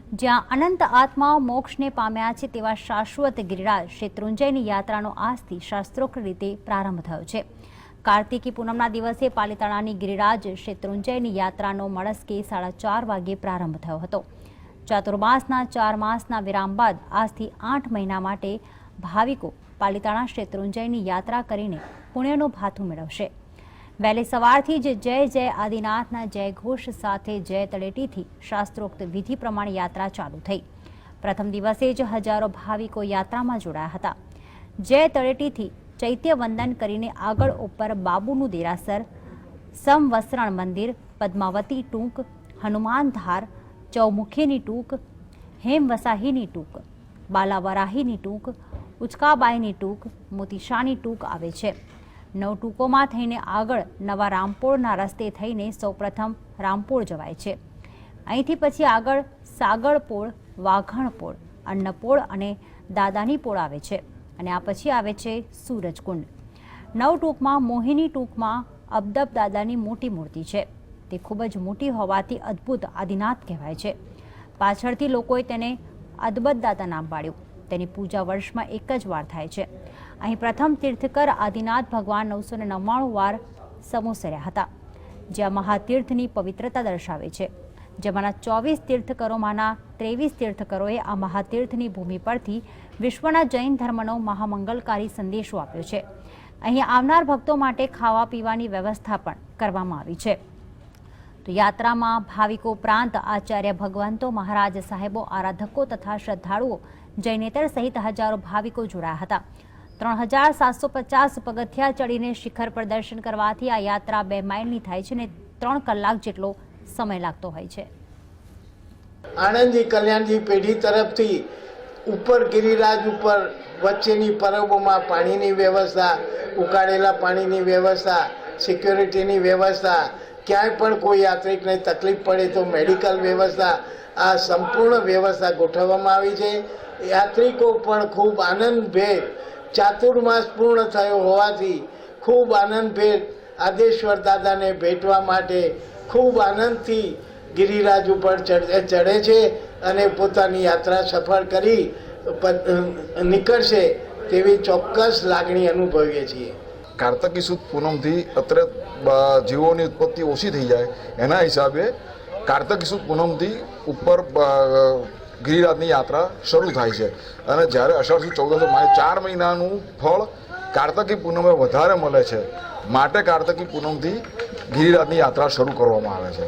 જ્યાં અનંત આત્માઓ મોક્ષને પામ્યા છે તેવા શાશ્વત ગિરિરાજ શેત્રુંજયની યાત્રાનો આજથી શાસ્ત્રોક્ત રીતે પ્રારંભ થયો છે। કાર્તિકી પૂનમના દિવસે પાલિતાણાની ગિરિરાજ શેત્રુંજયની યાત્રાનો મળસ્કે 4:30 વાગ્યે પ્રારંભ થયો હતો। ચાતુર્માસના 4 માસના વિરામ બાદ આજથી 8 મહિના માટે ભાવિકો પાલિતાણા શેત્રુંજયની યાત્રા કરીને પુણ્યનું ભાથું મેળવશે। વહેલી સવારથી જ જય જય આદિનાથના જયઘોષ સાથે જય તળેટીથી શાસ્ત્રોક્ત વિધિ પ્રમાણે યાત્રા ચાલુ થઈ। પ્રથમ દિવસે જ હજારો ભાવિકો યાત્રામાં જોડાયા હતા। જય તળેટીથી ચૈત્ય વંદન કરીને આગળ ઉપર બાબુનું દેરાસર, સમવસ્ત્રણ મંદિર, પદ્માવતી ટૂંક, હનુમાન ધાર, ચૌમુખીની ટૂંક, હેમવસાહીની ટૂંક, બાલાવરાહીની ટૂંક, ઉચકાબાઈની ટૂંક, મોતીશાની ટૂંક આવે છે। 9 ટૂંકોમાં થઈને આગળ નવા રામપોળના રસ્તે થઈને સૌપ્રથમ રામપોળ જવાય છે। અહીંથી પછી આગળ સાગરપોળ, વાઘણપોળ, અન્નપોળ અને દાદાની પોળ આવે છે અને આ પછી આવે છે સૂરજકુંડ। 9 ટૂંકમાં મોહિની ટૂંકમાં અબદબ દાદાની મોટી મૂર્તિ છે। તે ખૂબ જ મોટી હોવાથી અદ્ભુત આદિનાથ કહેવાય છે। પાછળથી લોકોએ તેને અદબદ દાદા નામ પાડ્યું। તેની પૂજા વર્ષમાં એક જ વાર થાય છે। અહીં પ્રથમ તીર્થકર આદિનાથ ભગવાન 999 વાર સમોસર્યા હતા, જ્યાં મહાતીર્થની પવિત્રતા દર્શાવે છે। જેમાંના 24 તીર્થકરોમાંના 23 તીર્થકરોએ આ મહાતીર્થની ભૂમિ પરથી વિશ્વના જૈન ધર્મનો મહામંગલકારી સંદેશો આપ્યો છે। અહીં આવનાર ભક્તો માટે ખાવા પીવાની વ્યવસ્થા પણ કરવામાં આવી છે। તો યાત્રામાં ભાવિકો ઉપરાંત આચાર્ય ભગવંતો, મહારાજ સાહેબો, આરાધકો તથા શ્રદ્ધાળુઓ, જૈનેતર સહિત હજારો ભાવિકો જોડાયા હતા। 3750 પગથિયા ચડીને શિખર પર દર્શન કરવાથી આ યાત્રા 2 માઇલની થાય છે અને 3 કલાક જેટલો સમય લાગતો હોય છે। આણંદજી કલ્યાણજી પેઢી તરફથી ઉપર ગિરિરાજ ઉપર વચ્ચેની પરબોમાં પાણીની વ્યવસ્થા, ઉકાળેલા પાણીની વ્યવસ્થા, સિક્યોરિટીની વ્યવસ્થા, ક્યાંય પણ કોઈ યાત્રિકને તકલીફ પડે તો મેડિકલ વ્યવસ્થા, આ સંપૂર્ણ વ્યવસ્થા ગોઠવવામાં આવી છે। યાત્રિકો પણ ખૂબ આનંદભેર, ચાતુર્માસ પૂર્ણ થયો હોવાથી ખૂબ આનંદભેર આદેશ્વર દાદાને ભેટવા માટે ખૂબ આનંદથી ગિરિરાજ ઉપર ચડે છે અને પોતાની યાત્રા સફળ કરી નીકળશે તેવી ચોક્કસ લાગણી અનુભવીએ છીએ। કાર્તકી સુદ પૂનમથી અત્રે જીવોની ઉત્પત્તિ ઓછી થઈ જાય એના હિસાબે કાર્તકી સુદ પૂનમથી ઉપર ગિરિરાજની યાત્રા શરૂ થાય છે અને જ્યારે અષાઢ સુદ 14 માય 4 મહિનાનું ફળ કાર્તકી પૂનમે વધારે મળે છે, માટે કાર્તકી પૂનમથી ગિરિરાજની યાત્રા શરૂ કરવામાં આવે છે।